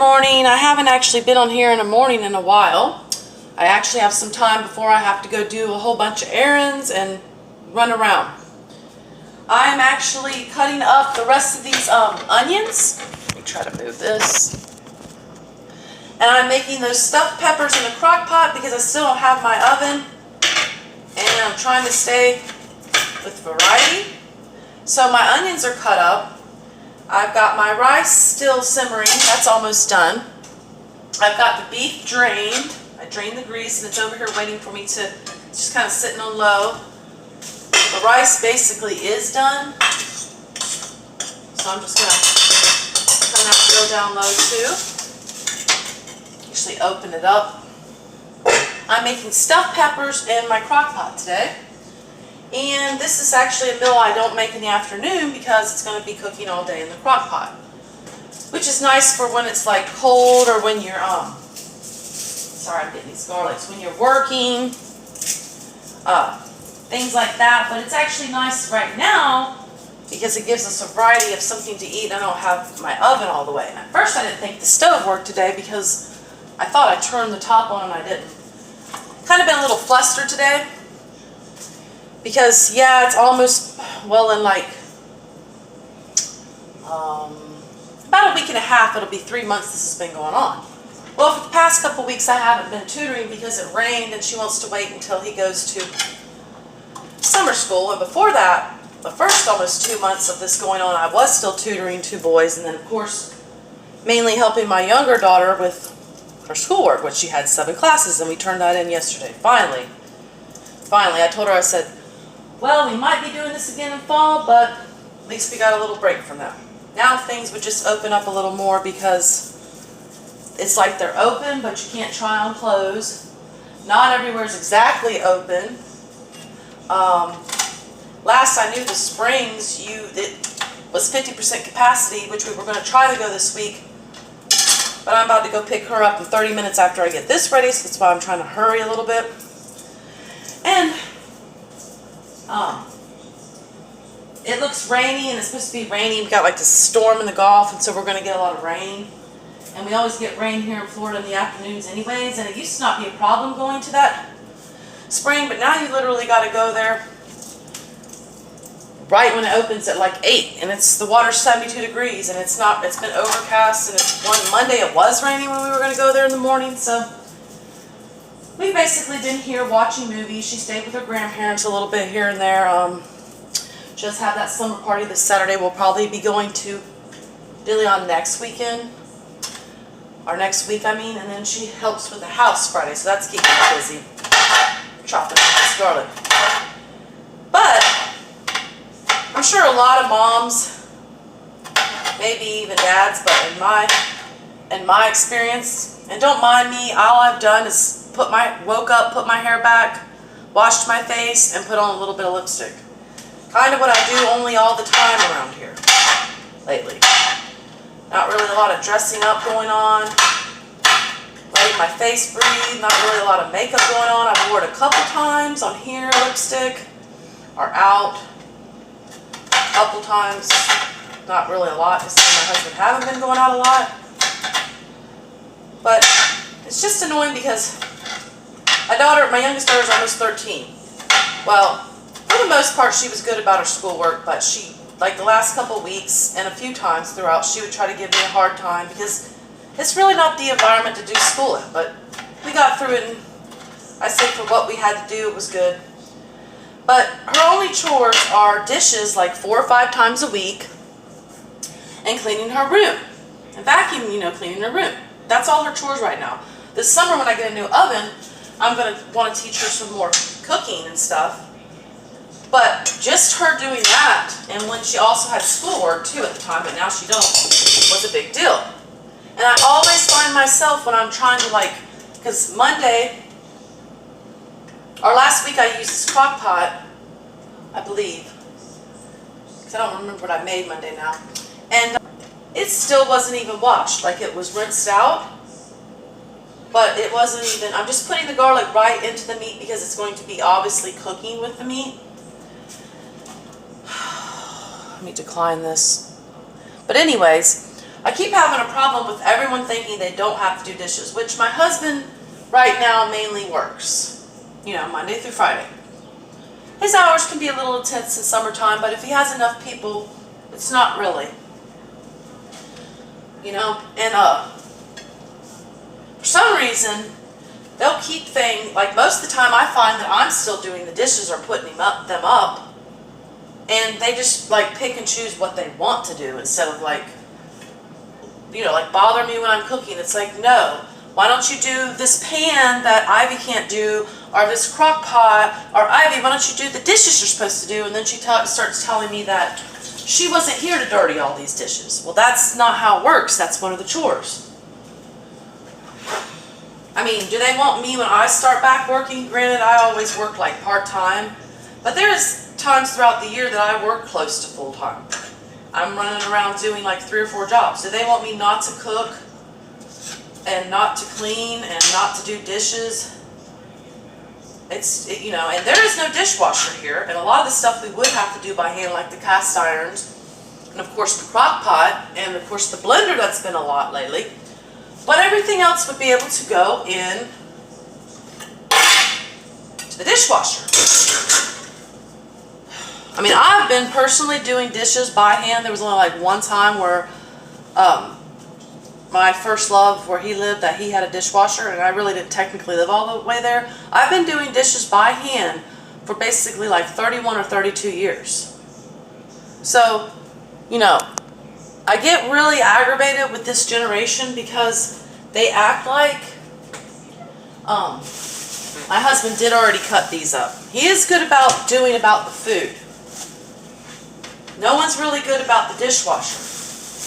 morning. I haven't actually been on here in the morning in a while. I actually have some time before I have to go do a whole bunch of errands and run around. I'm actually cutting up the rest of these onions. Let me try to move this. And I'm making those stuffed peppers in the crock pot because I still don't have my oven. And I'm trying to stay with variety. So my onions are cut up. I've got my rice still simmering. That's almost done. I've got the beef drained. I drained the grease and it's over here waiting for me to, it's just kind of sitting on low. The rice basically is done. So I'm just going to turn that grill down low too. Actually open it up. I'm making stuffed peppers in my crock pot today. And this is actually a meal I don't make in the afternoon because it's going to be cooking all day in the crock pot. Which is nice for when it's like cold or when you're, sorry I'm getting these garlics, when you're working, things like that. But it's actually nice right now because it gives us a variety of something to eat. I don't have my oven all the way. And at first I didn't think the stove worked today because I thought I turned the top on and I didn't. Kind of been a little flustered today. Because, yeah, it's almost, well, in like, about a week and a half, it'll be 3 months this has been going on. Well, for the past couple weeks, I haven't been tutoring because it rained and she wants to wait until he goes to summer school. And before that, the first almost 2 months of this going on, I was still tutoring 2 boys. And then, of course, mainly helping my younger daughter with her schoolwork, which she had 7 classes, and we turned that in yesterday. Finally, I told her, I said, well, we might be doing this again in fall, but at least we got a little break from that. Now things would just open up a little more because it's like they're open, but you can't try on clothes. Not everywhere is exactly open. Last I knew the Springs, it was 50% capacity, which we were going to try to go this week. But I'm about to go pick her up in 30 minutes after I get this ready, so that's why I'm trying to hurry a little bit. And it looks rainy and it's supposed to be rainy. We got like this storm in the Gulf, and so we're going to get a lot of rain. And we always get rain here in Florida in the afternoons anyways, and it used to not be a problem going to that spring, but now you literally got to go there right when it opens at like 8, and the water's 72 degrees, and it's been overcast, and one Monday it was raining when we were going to go there in the morning, so we've basically been here watching movies. She stayed with her grandparents a little bit here and there. Just had that slumber party this Saturday. We'll probably be going to De Leon next weekend. Or next week, I mean. And then she helps with the house Friday, so that's keeping her busy. Chopping up this garlic. But I'm sure a lot of moms, maybe even dads, but in my experience, and don't mind me, all I've done is woke up, put my hair back, washed my face, and put on a little bit of lipstick. Kind of what I do only all the time around here lately. Not really a lot of dressing up going on. Letting my face breathe. Not really a lot of makeup going on. I've worn it a couple times on here, lipstick, or out. A couple times. Not really a lot, because my husband haven't been going out a lot. But it's just annoying because my youngest daughter is almost 13. Well, for the most part, she was good about her schoolwork, but she, like the last couple of weeks and a few times throughout, she would try to give me a hard time because it's really not the environment to do school in. But we got through it, and I say for what we had to do, it was good. But her only chores are dishes like 4 or 5 times a week and cleaning her room and vacuuming, cleaning her room. That's all her chores right now. This summer when I get a new oven, I'm going to want to teach her some more cooking and stuff. But just her doing that, and when she also had schoolwork too at the time, but now she don't, was a big deal. And I always find myself when I'm trying to because Monday, or last week I used this crock pot, I believe. Because I don't remember what I made Monday now. And it still wasn't even washed. Like it was rinsed out. But it wasn't even, I'm just putting the garlic right into the meat because it's going to be obviously cooking with the meat. Let me decline this. But anyways, I keep having a problem with everyone thinking they don't have to do dishes, which my husband right now mainly works, you know, Monday through Friday. His hours can be a little intense in summertime, but if he has enough people, it's not really. You know, and for some reason, they'll keep things, like most of the time I find that I'm still doing the dishes or putting them up, and they just like pick and choose what they want to do instead of like, you know, like bother me when I'm cooking. It's like, no, why don't you do this pan that Ivy can't do, or this crock pot, or Ivy, why don't you do the dishes you're supposed to do? And then she starts telling me that she wasn't here to dirty all these dishes. Well, that's not how it works. That's one of the chores. I mean, do they want me when I start back working? Granted, I always work like part-time, but there's times throughout the year that I work close to full-time. I'm running around doing like 3 or 4 jobs. Do they want me not to cook and not to clean and not to do dishes? You know, and there is no dishwasher here, and a lot of the stuff we would have to do by hand, like the cast irons, and of course the crock pot, and of course the blender that's been a lot lately. But everything else would be able to go in to the dishwasher. I mean, I've been personally doing dishes by hand. There was only like one time where my first love, where he lived, that he had a dishwasher, and I really didn't technically live all the way there. I've been doing dishes by hand for basically like 31 or 32 years. So, you know, I get really aggravated with this generation because they act like, my husband did already cut these up. He is good about doing about the food. No one's really good about the dishwasher.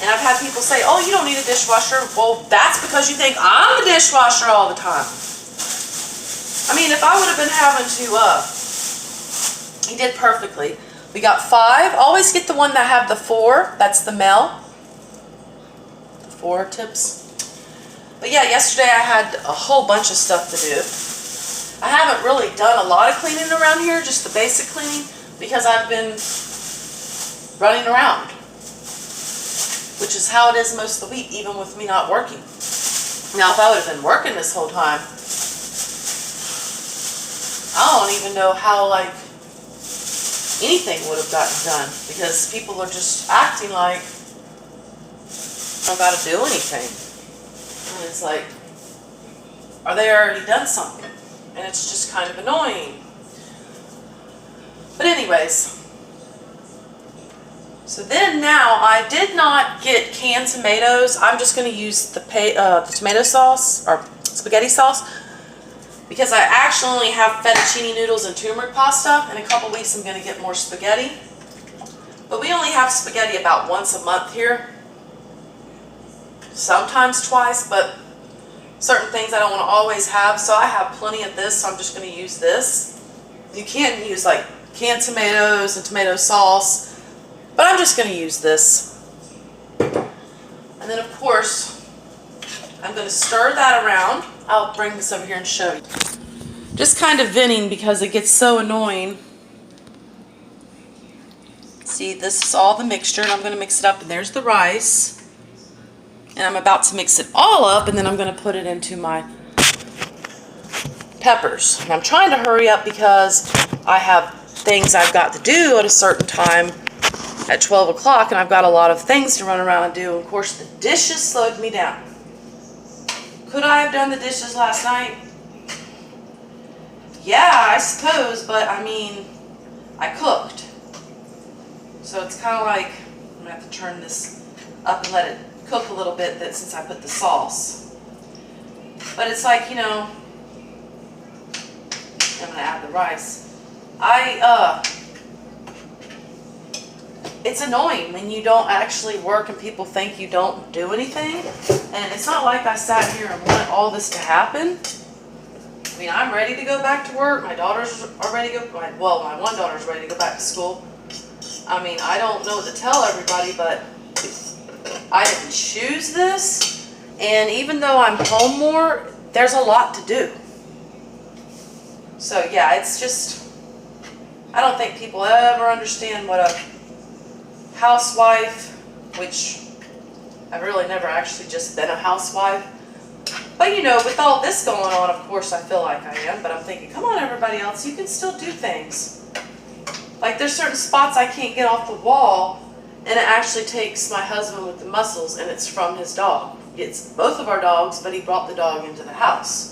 And I've had people say, oh, you don't need a dishwasher. Well, that's because you think I'm the dishwasher all the time. I mean, if I would have been having to, he did perfectly. We got 5. Always get the one that have the 4. That's the Mel. The 4 tips. But yeah, yesterday I had a whole bunch of stuff to do. I haven't really done a lot of cleaning around here, just the basic cleaning, because I've been running around, which is how it is most of the week, even with me not working. Now, if I would have been working this whole time, I don't even know how, like, anything would have gotten done, because people are just acting like I don't got to do anything. And it's like, are they already done something? And it's just kind of annoying. But anyways, so then now I did not get canned tomatoes. I'm just going to use the tomato sauce, or spaghetti sauce, because I actually only have fettuccine noodles and turmeric pasta. In a couple weeks I'm going to get more spaghetti. But we only have spaghetti about once a month here. Sometimes twice, but certain things I don't want to always have. So I have plenty of this, so I'm just going to use this. You can use like canned tomatoes and tomato sauce, but I'm just going to use this. And then of course, I'm going to stir that around. I'll bring this over here and show you. Just kind of venting because it gets so annoying. See, this is all the mixture, and I'm going to mix it up, and there's the rice. And I'm about to mix it all up, and then I'm going to put it into my peppers. And I'm trying to hurry up because I have things I've got to do at a certain time at 12 o'clock, and I've got a lot of things to run around and do. And of course, the dishes slowed me down. Could I have done the dishes last night? Yeah, I suppose, but I mean, I cooked. So it's kind of like, I'm going to have to turn this up and let it cook a little bit since I put the sauce. But it's like, you know, I'm going to add the rice. It's annoying when you don't actually work and people think you don't do anything. And it's not like I sat here and wanted all this to happen. I mean, I'm ready to go back to work. My daughters are ready to go. Well, my one daughter's ready to go back to school. I mean, I don't know what to tell everybody, but I didn't choose this. And even though I'm home more, there's a lot to do. So yeah, it's just, I don't think people ever understand what a housewife, which I've really never actually just been a housewife. But you know, with all this going on, of course I feel like I am, but I'm thinking, come on everybody else, you can still do things. Like there's certain spots I can't get off the wall, and it actually takes my husband with the muscles, and it's from his dog. It's both of our dogs, but he brought the dog into the house.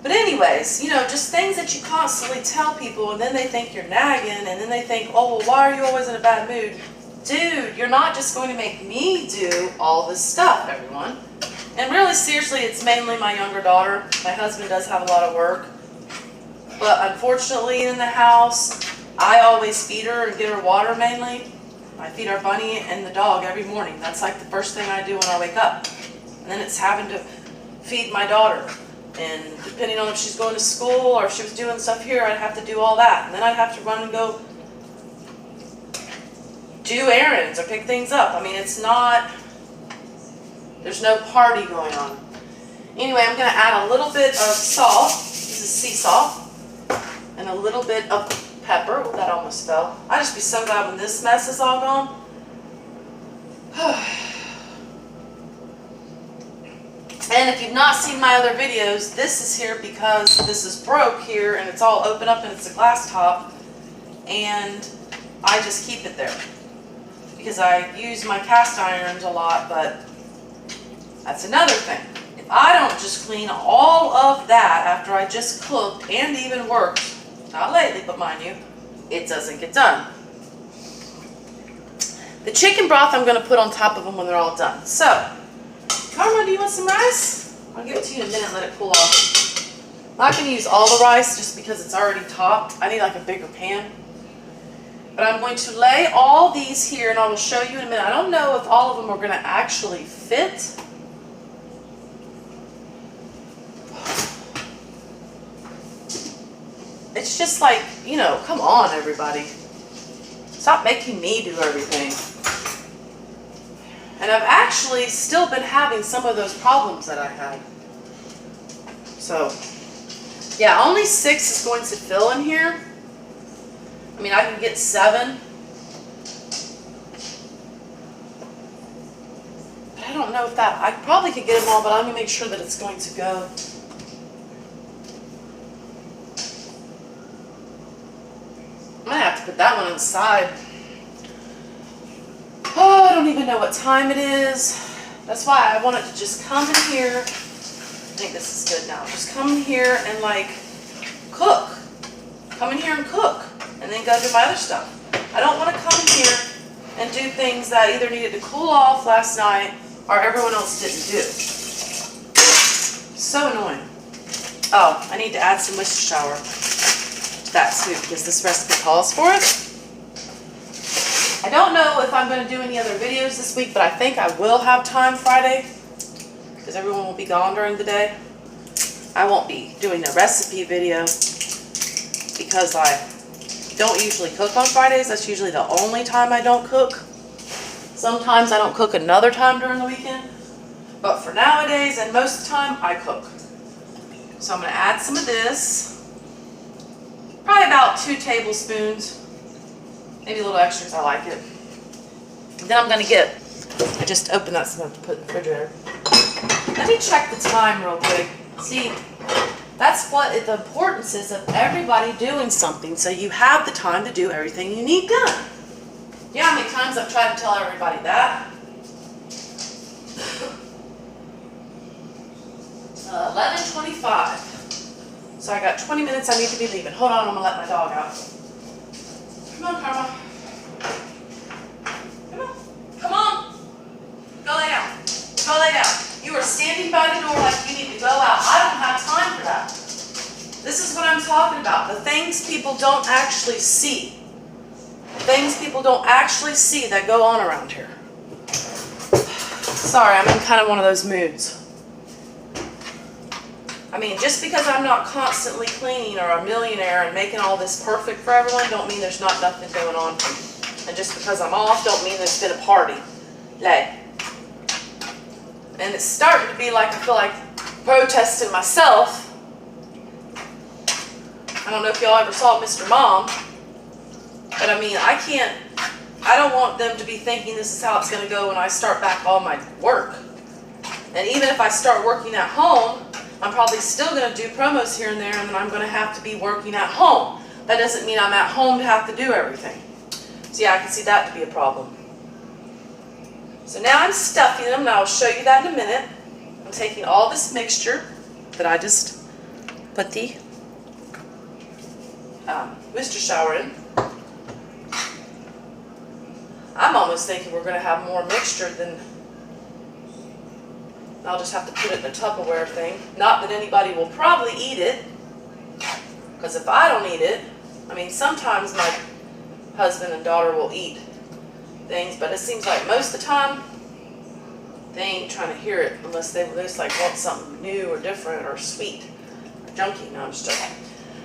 But anyways, you know, just things that you constantly tell people, and then they think you're nagging, and then they think, oh, well, why are you always in a bad mood? Dude, you're not just going to make me do all this stuff, everyone. And really, seriously, it's mainly my younger daughter. My husband does have a lot of work. But unfortunately, in the house, I always feed her and give her water mainly. I feed our bunny and the dog every morning. That's like the first thing I do when I wake up. And then it's having to feed my daughter. And depending on if she's going to school or if she was doing stuff here, I'd have to do all that. And then I'd have to run and go do errands or pick things up. I mean, it's not, there's no party going on. Anyway, I'm going to add a little bit of salt. This is sea salt. And a little bit of pepper. Oh, that almost fell. I'd just be so glad when this mess is all gone. And if you've not seen my other videos, this is here because this is broke here and it's all open up and it's a glass top. And I just keep it there. Because I use my cast irons a lot, but that's another thing. If I don't just clean all of that after I just cooked and even worked, not lately, but mind you, it doesn't get done. The chicken broth I'm going to put on top of them when they're all done. So, Karma, do you want some rice? I'll give it to you in a minute and let it cool off. I'm not going to use all the rice just because it's already topped. I need like a bigger pan. But I'm going to lay all these here and I will show you in a minute. I don't know if all of them are going to actually fit. It's just like, you know, come on everybody. Stop making me do everything. And I've actually still been having some of those problems that I had. So, yeah, only 6 is going to fill in here. I mean, I can get 7. But I don't know if that, I probably could get them all, but I'm going to make sure that it's going to go. I'm going to have to put that one on the side. Oh, I don't even know what time it is. That's why I wanted to just come in here. I think this is good now. Just come in here and like cook. Come in here and cook. And then go do my other stuff. I don't want to come in here and do things that either needed to cool off last night or everyone else didn't do. So annoying. Oh, I need to add some Worcestershire to that too because this recipe calls for it. I don't know if I'm going to do any other videos this week, but I think I will have time Friday because everyone will be gone during the day. I won't be doing a recipe video because I don't usually cook on Fridays. That's usually the only time I don't cook. Sometimes I don't cook another time during the weekend, but for nowadays and most of the time I cook. So I'm going to add some of this, probably about 2 tablespoons. Maybe a little extra because I like it. And then I'm going to get, I just opened that stuff to put in the refrigerator. Let me check the time real quick. See, that's what the importance is of everybody doing something so you have the time to do everything you need done. You know how many times I've tried to tell everybody that? 11:25. So I got 20 minutes I need to be leaving. Hold on, I'm going to let my dog out. Come on, Karma. Come on. Come on. Go lay down. Go lay down. You are standing by the door like you need to go out. I don't have time for that. This is what I'm talking about. The things people don't actually see. The things people don't actually see that go on around here. Sorry, I'm in kind of one of those moods. I mean, just because I'm not constantly cleaning or a millionaire and making all this perfect for everyone, don't mean there's not nothing going on. And just because I'm off, don't mean there's been a party. Like, and it's starting to be like, I feel like protesting myself. I don't know if y'all ever saw Mr. Mom. But I mean, I don't want them to be thinking this is how it's going to go when I start back all my work. And even if I start working at home, I'm probably still going to do promos here and there, and then I'm going to have to be working at home. That doesn't mean I'm at home to have to do everything. So yeah, I can see that to be a problem. So now I'm stuffing them, and I'll show you that in a minute. I'm taking all this mixture that I just put the Worcestershire in. I'm almost thinking we're going to have more mixture than... I'll just have to put it in a Tupperware thing. Not that anybody will probably eat it, because if I don't eat it, I mean, sometimes my husband and daughter will eat things, but it seems like most of the time they ain't trying to hear it unless they just like want something new or different or sweet or junky. No, I'm just joking.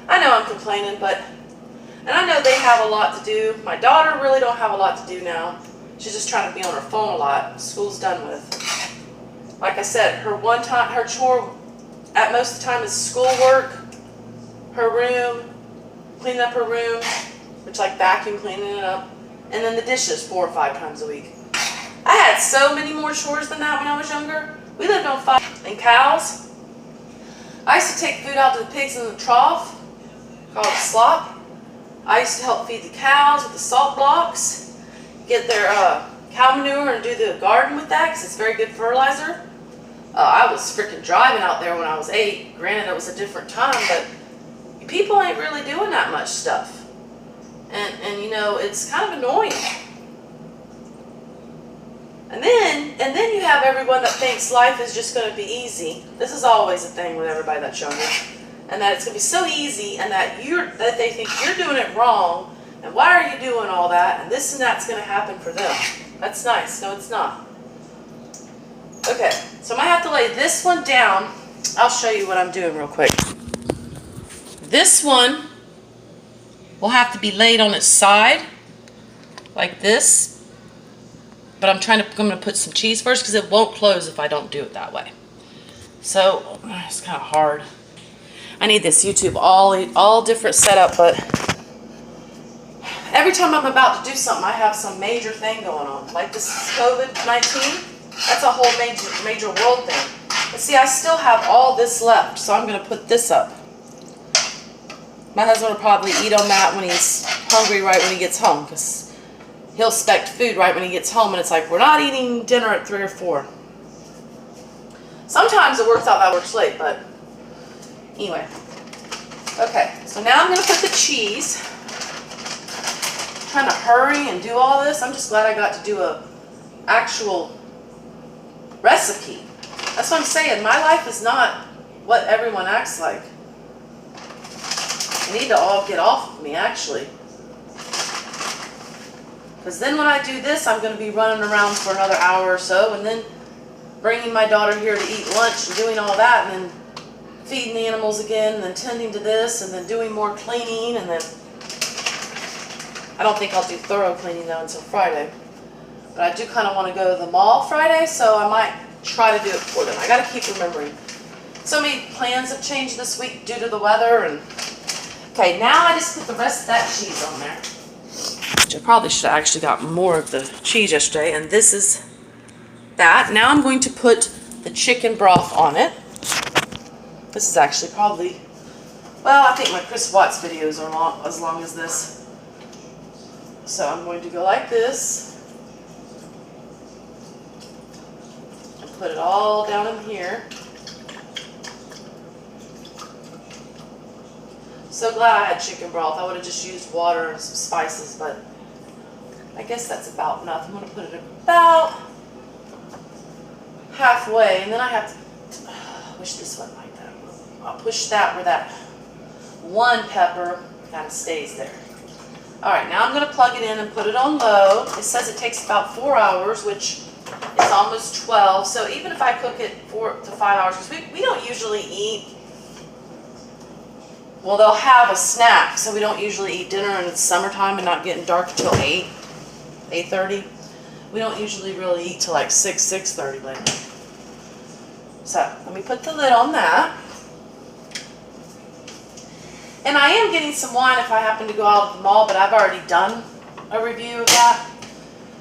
I know I'm complaining, and I know they have a lot to do. My daughter really don't have a lot to do now. She's just trying to be on her phone a lot. School's done with. Like I said, her chore at most of the time is schoolwork, her room, cleaning up her room, which like vacuum cleaning it up, and then the dishes 4 or 5 times a week. I had so many more chores than that when I was younger. We lived on farm and cows. I used to take food out to the pigs in the trough, called slop. I used to help feed the cows with the salt blocks, get their cow manure and do the garden with that because it's very good fertilizer. I was freaking driving out there when I was 8. Granted, it was a different time, but people ain't really doing that much stuff. And you know, it's kind of annoying. And then you have everyone that thinks life is just going to be easy. This is always a thing with everybody that's younger. And that it's going to be so easy, and that they think you're doing it wrong, and why are you doing all that, and this and that's going to happen for them. That's nice. No, it's not. Okay, so I might have to lay this one down. I'll show you what I'm doing real quick. This one will have to be laid on its side, like this. But I'm going to put some cheese first because it won't close if I don't do it that way. So, it's kind of hard. I need this YouTube all different setup, but every time I'm about to do something, I have some major thing going on. Like this COVID-19, that's a whole major world thing. But see, I still have all this left, so I'm going to put this up. My husband will probably eat on that when he's hungry right when he gets home, because he'll expect food right when he gets home, and it's like, we're not eating dinner at 3 or 4. Sometimes it works out that works late, but anyway. Okay, so now I'm going to put the cheese. I'm trying to hurry and do all this. I'm just glad I got to do a actual recipe. That's what I'm saying. My life is not what everyone acts like. You need to all get off of me, actually. Because then when I do this, I'm going to be running around for another hour or so, and then bringing my daughter here to eat lunch and doing all that, and then feeding the animals again, and then tending to this, and then doing more cleaning, and then I don't think I'll do thorough cleaning though until Friday. But I do kind of want to go to the mall Friday, so I might try to do it for them. I got to keep remembering. So many plans have changed this week due to the weather, and okay, now I just put the rest of that cheese on there. Which I probably should have actually got more of the cheese yesterday, and this is that. Now I'm going to put the chicken broth on it. This is actually probably, well, I think my Chris Watts videos are as long as this. So I'm going to go like this. And put it all down in here. So glad I had chicken broth. I would have just used water and some spices, but I guess that's about enough. I'm going to put it about halfway, and then I have to, I wish this went like that. I'll push that where that one pepper kind of stays there. Alright, now I'm going to plug it in and put it on low. It says it takes about 4 hours, which is almost 12. So even if I cook it 4 to 5 hours, because we don't usually eat, well, they'll have a snack, so we don't usually eat dinner, and it's summertime and not getting dark until 8, 8:30. We don't usually really eat till like 6, 6:30 lately. So let me put the lid on that. And I am getting some wine if I happen to go out at the mall, but I've already done a review of that.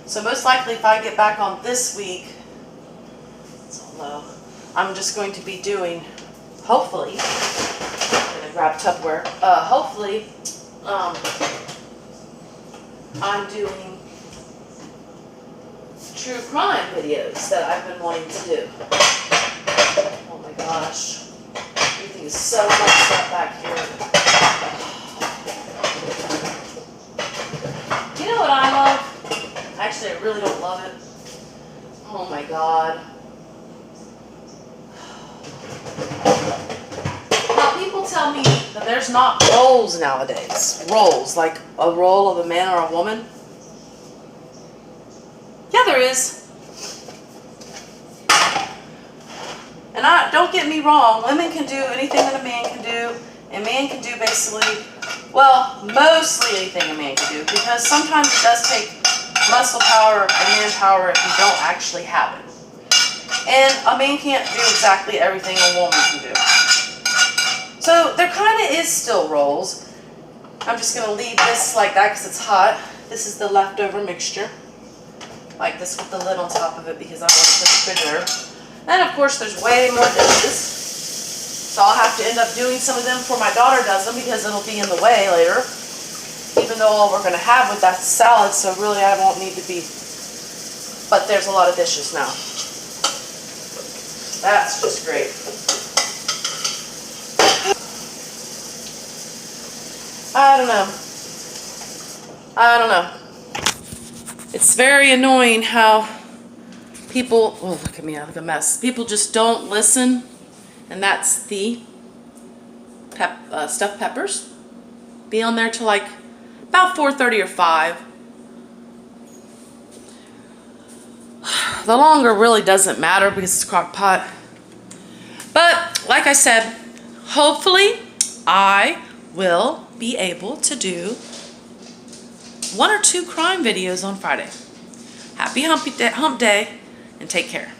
So most likely if I get back on this week, it's all low, I'm just going to be doing, hopefully, I'm going to grab Tupperware, hopefully, I'm doing true crime videos that I've been wanting to do. Oh my gosh. Everything is so messed up back here. You know what I love? Actually, I really don't love it. Oh my God. Now, people tell me that there's not roles nowadays. Roles, like a role of a man or a woman. Yeah, there is. And don't get me wrong, women can do anything that a man can do, and man can do basically, well, mostly anything a man can do, because sometimes it does take muscle power and manpower if you don't actually have it. And a man can't do exactly everything a woman can do. So there kind of is still roles. I'm just going to leave this like that because it's hot. This is the leftover mixture. Like this with the lid on top of it because I want to put the refrigerator. And of course there's way more dishes. So I'll have to end up doing some of them before my daughter does them because it'll be in the way later. Even though all we're going to have with that salad, so really I won't need to be. But there's a lot of dishes now. That's just great. I don't know. It's very annoying how people, oh look at me, I look a mess. People just don't listen, and that's the stuffed peppers. Be on there till like about 4:30 or 5. The longer really doesn't matter because it's a crock pot. But like I said, hopefully I will be able to do 1 or 2 crime videos on Friday. Happy hump day and take care.